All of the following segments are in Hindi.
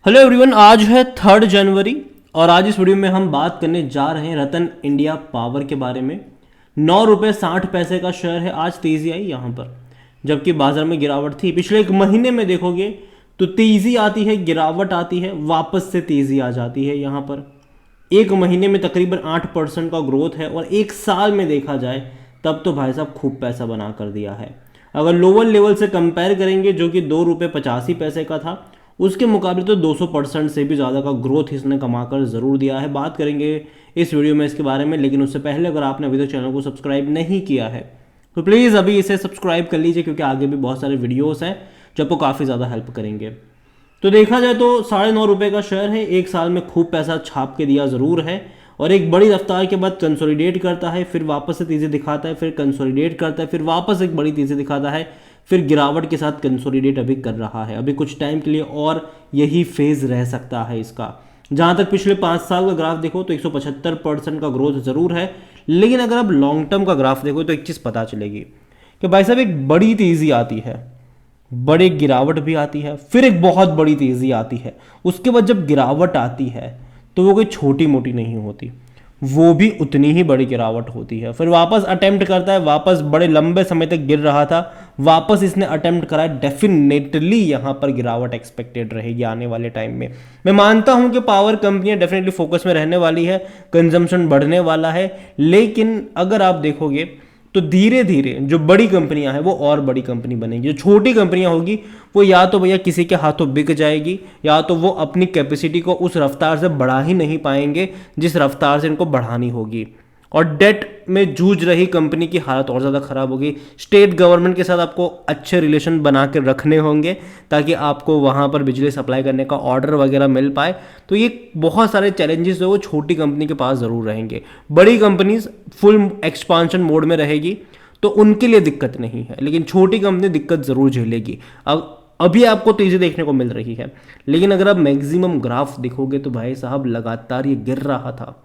हेलो एवरीवन, आज है 3 जनवरी और आज इस वीडियो में हम बात करने जा रहे हैं रतन इंडिया पावर के बारे में। 9 रुपये 60 पैसे का शेयर है। आज तेज़ी आई यहाँ पर, जबकि बाजार में गिरावट थी। पिछले एक महीने में देखोगे तो तेज़ी आती है, गिरावट आती है, वापस से तेज़ी आ जाती है। यहाँ पर एक महीने में तकरीबन 8% का ग्रोथ है और एक साल में देखा जाए तब तो भाई साहब खूब पैसा बना कर दिया है। अगर लोअर लेवल से कंपेयर करेंगे जो कि 2 रुपये 85 पैसे का था, उसके मुकाबले तो 200% से भी ज़्यादा का ग्रोथ इसने कमा कर ज़रूर दिया है। बात करेंगे इस वीडियो में इसके बारे में, लेकिन उससे पहले अगर आपने अभी तक चैनल को सब्सक्राइब नहीं किया है तो प्लीज़ अभी इसे सब्सक्राइब कर लीजिए, क्योंकि आगे भी बहुत सारे वीडियोस हैं जो आपको काफ़ी ज़्यादा हेल्प करेंगे। तो देखा जाए तो 9.5 रुपये का शेयर है। एक साल में खूब पैसा छाप के दिया ज़रूर है और एक बड़ी रफ्तार के बाद कंसोलिडेट करता है, फिर वापस से तेज़ी दिखाता है, फिर कंसोलिडेट करता है, फिर वापस एक बड़ी तेज़ी दिखाता है, फिर गिरावट के साथ कंसोलिडेट अभी कर रहा है। अभी कुछ टाइम के लिए और यही फेज़ रह सकता है इसका। जहाँ तक पिछले 5 साल का ग्राफ देखो तो 175% का ग्रोथ ज़रूर है, लेकिन अगर आप लॉन्ग टर्म का ग्राफ देखो तो एक चीज़ पता चलेगी कि भाई साहब एक बड़ी तेज़ी आती है, बड़ी गिरावट भी आती है, फिर एक बहुत बड़ी तेज़ी आती है। उसके बाद जब गिरावट आती है तो वो कोई छोटी मोटी नहीं होती, वो भी उतनी ही बड़ी गिरावट होती है। फिर वापस अटेम्प्ट करता है, वापस बड़े लंबे समय तक गिर रहा था, वापस इसने अटेम्प्ट करा है। डेफिनेटली यहाँ पर गिरावट एक्सपेक्टेड रहेगी आने वाले टाइम में। मैं मानता हूँ कि पावर कंपनियाँ डेफिनेटली फोकस में रहने वाली है, कंजम्पशन बढ़ने वाला है, लेकिन अगर आप देखोगे तो धीरे धीरे जो बड़ी कंपनियां हैं वो और बड़ी कंपनी बनेगी। जो छोटी कंपनियां होगी वो या तो भैया किसी के हाथों बिक जाएगी, या तो वो अपनी कैपेसिटी को उस रफ्तार से बढ़ा ही नहीं पाएंगे जिस रफ्तार से इनको बढ़ानी होगी, और डेट में जूझ रही कंपनी की हालत और ज़्यादा ख़राब होगी। स्टेट गवर्नमेंट के साथ आपको अच्छे रिलेशन बना के रखने होंगे ताकि आपको वहाँ पर बिजली सप्लाई करने का ऑर्डर वगैरह मिल पाए। तो ये बहुत सारे चैलेंजेस जो वो छोटी कंपनी के पास ज़रूर रहेंगे। बड़ी कंपनीज फुल एक्सपांशन मोड में रहेगी तो उनके लिए दिक्कत नहीं है, लेकिन छोटी कंपनी दिक्कत ज़रूर झेलेगी। अब अभी आपको तेज़ी देखने को मिल रही है, लेकिन अगर आप मैक्सिमम ग्राफ देखोगे तो भाई साहब लगातार ये गिर रहा था,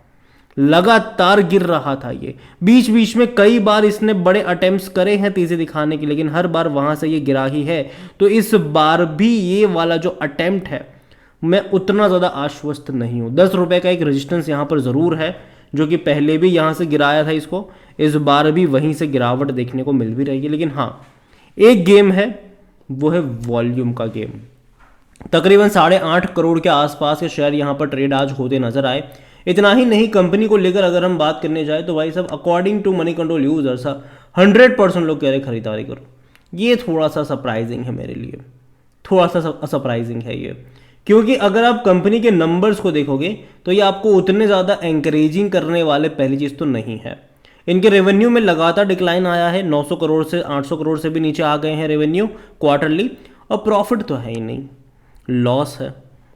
लगातार गिर रहा था। ये बीच बीच में कई बार इसने बड़े अटेम्प्ट्स करे हैं तेजी दिखाने की, लेकिन हर बार वहां से ये गिरा ही है। तो इस बार भी ये वाला जो अटेम्प्ट है, मैं उतना ज़्यादा आश्वस्त नहीं हूँ। 10 रुपये का एक रेजिस्टेंस यहाँ पर ज़रूर है, जो कि पहले भी यहाँ से गिराया था इसको, इस बार भी वहीं से गिरावट देखने को मिल भी रही है। लेकिन हाँ, एक गेम है, वो है वॉल्यूम का गेम। तकरीबन 8.5 करोड़ के आसपास के शेयर यहाँ पर ट्रेड आज होते नजर आए। इतना ही नहीं, कंपनी को लेकर अगर हम बात करने जाए तो भाई साहब according to Moneycontrol users 100% लोग कह रहे खरीदारी करो। ये थोड़ा सा सरप्राइजिंग है मेरे लिए, थोड़ा सा सरप्राइजिंग है ये, क्योंकि अगर आप कंपनी के नंबर्स को देखोगे तो ये आपको उतने ज़्यादा एंकरेजिंग करने वाले पहली चीज़ तो नहीं है। इनके रेवेन्यू में लगातार डिक्लाइन आया है, 900 करोड़ से 800 करोड़ से भी नीचे आ गए हैं रेवेन्यू क्वार्टरली, और प्रॉफिट तो है ही नहीं, लॉस है।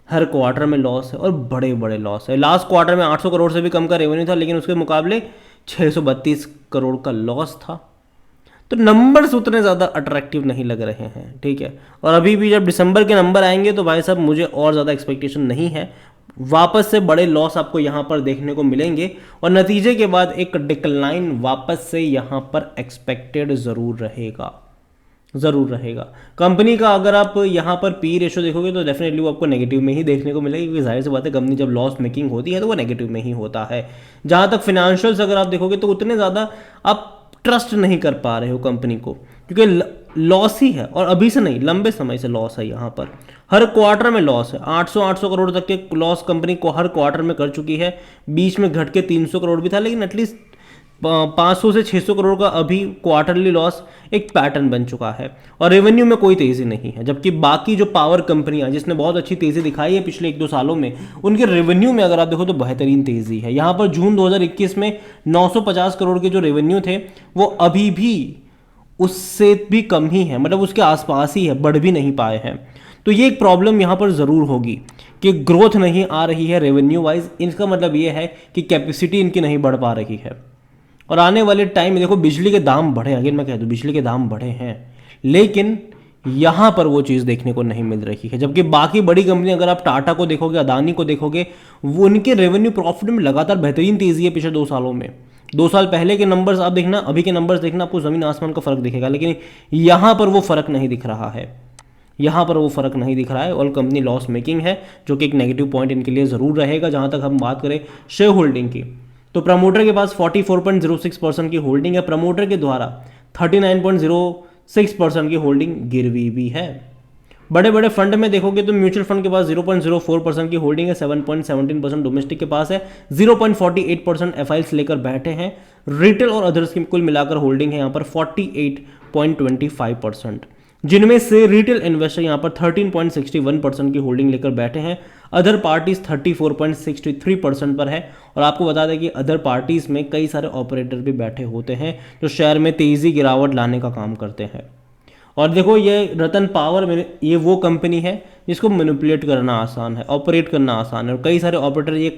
हर क्वार्टर में लॉस है और बड़े बड़े लॉस है। लास्ट क्वार्टर में 800 करोड़ से भी कम का रेवेन्यू था, लेकिन उसके मुकाबले 632 करोड़ का लॉस था। तो नंबर्स उतने ज़्यादा अट्रैक्टिव नहीं लग रहे हैं, ठीक है। और अभी भी जब दिसंबर के नंबर आएंगे तो भाई साहब मुझे और ज़्यादा एक्सपेक्टेशन नहीं है। वापस से बड़े लॉस आपको यहाँ पर देखने को मिलेंगे और नतीजे के बाद एक डिक्लाइन वापस से यहाँ पर एक्सपेक्टेड ज़रूर रहेगा, ज़रूर रहेगा। कंपनी का अगर आप यहाँ पर पी रेशो देखोगे तो डेफिनेटली वो आपको नेगेटिव में ही देखने को मिलेगी, क्योंकि जाहिर सी बात है कंपनी जब लॉस मेकिंग होती है तो वो नेगेटिव में ही होता है। जहाँ तक फिनेंशियल्स अगर आप देखोगे तो उतने ज़्यादा आप ट्रस्ट नहीं कर पा रहे हो कंपनी को, क्योंकि लॉस ही है, और अभी से नहीं लंबे समय से लॉस है। यहाँ पर हर क्वार्टर में लॉस है। 800 करोड़ तक के लॉस कंपनी को हर क्वार्टर में कर चुकी है। बीच में घट के 300 करोड़ भी था, लेकिन एटलीस्ट 500 से 600 करोड़ का अभी क्वार्टरली लॉस एक पैटर्न बन चुका है, और रेवेन्यू में कोई तेज़ी नहीं है। जबकि बाकी जो पावर कंपनियां जिसने बहुत अच्छी तेज़ी दिखाई है पिछले 1-2 सालों में, उनके रेवेन्यू में अगर आप देखो तो बेहतरीन तेज़ी है। यहाँ पर जून 2021 में 950 करोड़ के जो रेवेन्यू थे वो अभी भी उससे भी कम ही है, मतलब उसके आसपास ही है, बढ़ भी नहीं पाए हैं। तो ये एक प्रॉब्लम यहाँ पर ज़रूर होगी कि ग्रोथ नहीं आ रही है रेवेन्यू वाइज। इसका मतलब ये है कि कैपेसिटी इनकी नहीं बढ़ पा रही है। और आने वाले टाइम में देखो बिजली के दाम बढ़े, अगर मैं कह दूँ बिजली के दाम बढ़े हैं, लेकिन यहाँ पर वो चीज़ देखने को नहीं मिल रही है। जबकि बाकी बड़ी कंपनी अगर आप टाटा को देखोगे, अदानी को देखोगे, वो उनके रेवेन्यू प्रॉफिट में लगातार बेहतरीन तेज़ी है पिछले 2 सालों में। 2 साल पहले के नंबर्स आप देखना, अभी के नंबर्स देखना, आपको ज़मीन आसमान का फ़र्क दिखेगा, लेकिन यहाँ पर वो फ़र्क नहीं दिख रहा है। यहाँ पर वो फ़र्क नहीं दिख रहा है। ऑल कंपनी लॉस मेकिंग है, जो कि एक नेगेटिव पॉइंट इनके लिए ज़रूर रहेगा। जहाँ तक हम बात करें शेयर होल्डिंग की, तो प्रमोटर के पास 44.06% की होल्डिंग है। प्रमोटर के द्वारा 39.06% की होल्डिंग गिरवी भी है। बड़े बड़े फंड में देखोगे तो म्यूचुअल फंड के पास 0.04% की होल्डिंग है, 7.17% डोमेस्टिक के पास है, 0.48% एफआईएल्स लेकर बैठे हैं। रिटेल और अदर्स की कुल मिलाकर होल्डिंग है यहाँ पर 48.25%, जिनमें से रिटेल इन्वेस्टर यहाँ पर 13.61% की होल्डिंग लेकर बैठे हैं। अदर पार्टीज 34.63% पर है। और आपको बता दें कि अदर पार्टीज में कई सारे ऑपरेटर भी बैठे होते हैं जो शेयर में तेजी गिरावट लाने का काम करते हैं। और देखो ये रतन पावर में ये वो कंपनी है जिसको मैनिपुलेट करना आसान है, ऑपरेट करना आसान है, और कई सारे ऑपरेटर ये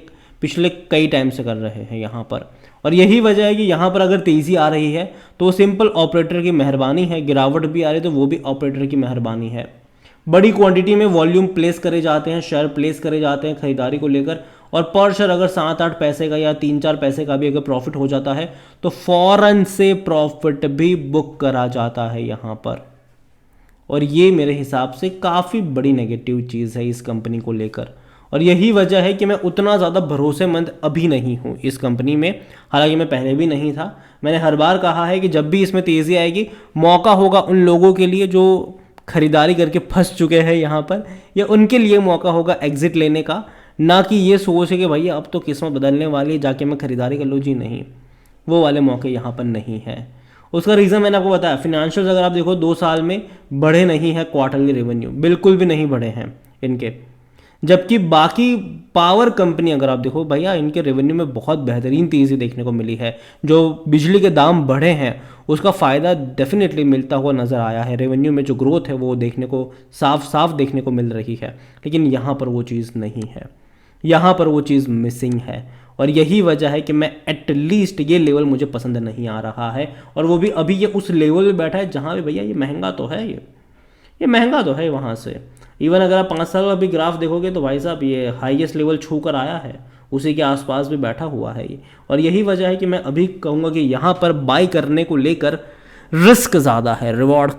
पिछले कई टाइम से कर रहे हैं यहाँ पर। और यही वजह है कि यहाँ पर अगर तेज़ी आ रही है तो सिंपल ऑपरेटर की मेहरबानी है, गिरावट भी आ रही है तो वो भी ऑपरेटर की मेहरबानी है। बड़ी क्वांटिटी में वॉल्यूम प्लेस करे जाते हैं, शेयर प्लेस करे जाते हैं खरीदारी को लेकर, और पर शेयर अगर 7-8 पैसे का या 3-4 पैसे का भी अगर प्रॉफिट हो जाता है तो फौरन से प्रॉफिट भी बुक करा जाता है यहाँ पर। और ये मेरे हिसाब से काफ़ी बड़ी नेगेटिव चीज़ है इस कंपनी को लेकर। और यही वजह है कि मैं उतना ज़्यादा भरोसेमंद अभी नहीं हूँ इस कंपनी में। हालांकि मैं पहले भी नहीं था। मैंने हर बार कहा है कि जब भी इसमें तेज़ी आएगी, मौका होगा उन लोगों के लिए जो खरीदारी करके फंस चुके हैं यहाँ पर, या उनके लिए मौका होगा एग्जिट लेने का, ना कि ये सोच है कि भैया अब तो किस्मत बदलने वाली है जाके मैं खरीदारी कर लूँ। जी नहीं, वो वाले मौके यहाँ पर नहीं है। उसका रीज़न मैंने आपको बताया, फिनेंशियल्स अगर आप देखो 2 साल में बढ़े नहीं है, क्वार्टरली रेवेन्यू बिल्कुल भी नहीं बढ़े हैं इनके। जबकि बाकी पावर कंपनी अगर आप देखो भैया, इनके रेवेन्यू में बहुत बेहतरीन तेज़ी देखने को मिली है। जो बिजली के दाम बढ़े हैं उसका फ़ायदा डेफिनेटली मिलता हुआ नज़र आया है। रेवेन्यू में जो ग्रोथ है वो देखने को साफ साफ देखने को मिल रही है। लेकिन यहाँ पर वो चीज़ नहीं है, यहाँ पर वो चीज़ मिसिंग है। और यही वजह है कि मैं एटलीस्ट ये लेवल मुझे पसंद नहीं आ रहा है। और वो भी अभी ये उस लेवल पे बैठा है जहाँ पे भैया ये महंगा तो है, ये महंगा तो है वहाँ से। इवन अगर आप 5 साल का भी ग्राफ देखोगे तो भाई साहब ये हाईएस्ट लेवल छू कर आया है, उसी के आसपास भी बैठा हुआ है ये। और यही वजह है कि मैं अभी कहूँगा कि यहाँ पर बाई करने को लेकर रिस्क ज़्यादा है, रिवॉर्ड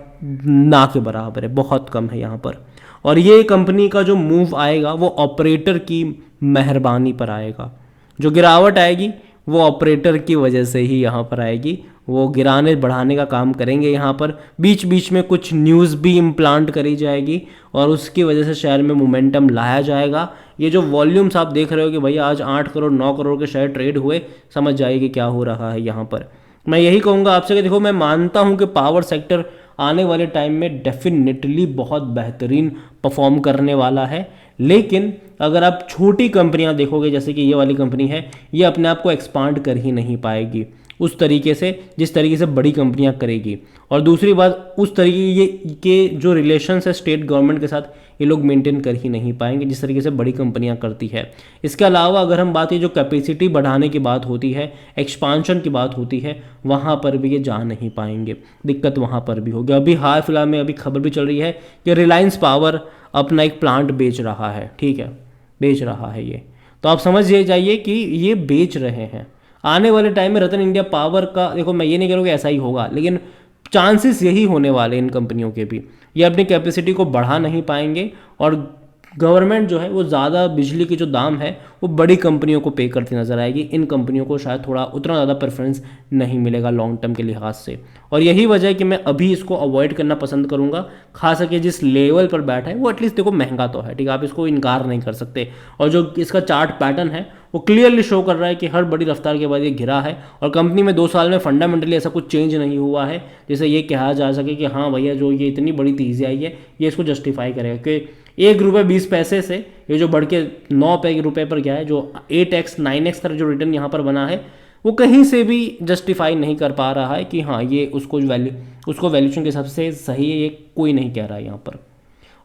ना के बराबर है, बहुत कम है यहाँ पर। और ये कंपनी का जो मूव आएगा वो ऑपरेटर की मेहरबानी पर आएगा। जो गिरावट आएगी वो ऑपरेटर की वजह से ही यहाँ पर आएगी। वो गिराने बढ़ाने का काम करेंगे यहाँ पर, बीच बीच में कुछ न्यूज़ भी इम्प्लांट करी जाएगी और उसकी वजह से शेयर में मोमेंटम लाया जाएगा। ये जो वॉल्यूम्स आप देख रहे हो कि भैया आज 8 करोड़ 9 करोड़ के शेयर ट्रेड हुए, समझ जाइए कि क्या हो रहा है यहाँ पर। मैं यही कहूँगा आपसे कि देखो, मैं मानता हूँ कि पावर सेक्टर आने वाले टाइम में डेफिनेटली बहुत बेहतरीन परफॉर्म करने वाला है। लेकिन अगर आप छोटी कंपनियां देखोगे, जैसे कि ये वाली कंपनी है, ये अपने आप को एक्सपांड कर ही नहीं पाएगी उस तरीके से जिस तरीके से बड़ी कंपनियां करेगी। और दूसरी बात, उस तरीके के जो रिलेशंस है स्टेट गवर्नमेंट के साथ, ये लोग मेंटेन कर ही नहीं पाएंगे जिस तरीके से बड़ी कंपनियां करती है। इसके अलावा अगर हम बात, ये जो कैपेसिटी बढ़ाने की बात होती है, एक्सपांशन की बात होती है, वहाँ पर भी ये जा नहीं पाएंगे, दिक्कत वहाँ पर भी होगी। अभी हाल फिलहाल में अभी खबर भी चल रही है कि रिलायंस पावर अपना एक प्लांट बेच रहा है, ठीक है, बेच रहा है ये। तो आप समझ जाइए कि ये बेच रहे हैं। आने वाले टाइम में रतन इंडिया पावर का, देखो मैं ये नहीं कह रहा कि ऐसा ही होगा, लेकिन चांसेस यही होने वाले इन कंपनियों के भी। ये अपनी कैपेसिटी को बढ़ा नहीं पाएंगे और गवर्नमेंट जो है वो ज़्यादा बिजली के जो दाम है वो बड़ी कंपनियों को पे करती नज़र आएगी। इन कंपनियों को शायद थोड़ा उतना ज़्यादा प्रेफरेंस नहीं मिलेगा लॉन्ग टर्म के लिहाज से। और यही वजह है कि मैं अभी इसको अवॉइड करना पसंद करूँगा। खास करके जिस लेवल पर बैठा है वो एटलीस्ट देखो महंगा तो है, ठीक है, आप इसको इनकार नहीं कर सकते। और जो इसका चार्ट पैटर्न है वो क्लियरली शो कर रहा है कि हर बड़ी रफ्तार के बाद ये घिरा है और कंपनी में 2 साल में फंडामेंटली ऐसा कुछ चेंज नहीं हुआ है जिसे ये कहा जा सके कि हाँ भैया जो ये इतनी बड़ी तेज़ी आई है ये इसको जस्टिफाई करेगा कि 1 रुपये 20 पैसे से ये जो बढ़ के 9 रुपये पर गया है, जो 8x 9x का जो रिटर्न यहाँ पर बना है वो कहीं से भी जस्टिफाई नहीं कर पा रहा है कि हाँ ये उसको वैल्यूशन के हिसाब से सही है, ये कोई नहीं कह रहा है यहाँ पर।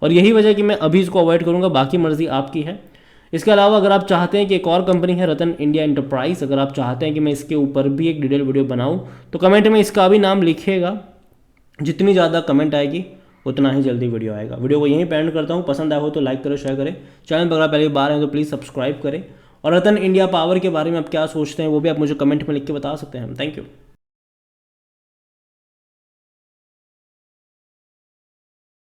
और यही वजह कि मैं अभी इसको अवॉइड करूँगा, बाकी मर्जी आपकी है। इसके अलावा अगर आप चाहते हैं कि एक और कंपनी है रतन इंडिया एंटरप्राइज, अगर आप चाहते हैं कि मैं इसके ऊपर भी एक डिटेल वीडियो बनाऊं तो कमेंट में इसका भी नाम लिखिएगा। जितनी ज़्यादा कमेंट आएगी उतना ही जल्दी वीडियो आएगा। वीडियो को यहीं पे एंड करता हूं। पसंद आया हो तो लाइक करें, शेयर करें। चैनल पर अगर पहली बार हैं तो प्लीज़ सब्सक्राइब करें। और रतन इंडिया पावर के बारे में आप क्या सोचते हैं वो भी आप मुझे कमेंट में लिख के बता सकते हैं। Thank you.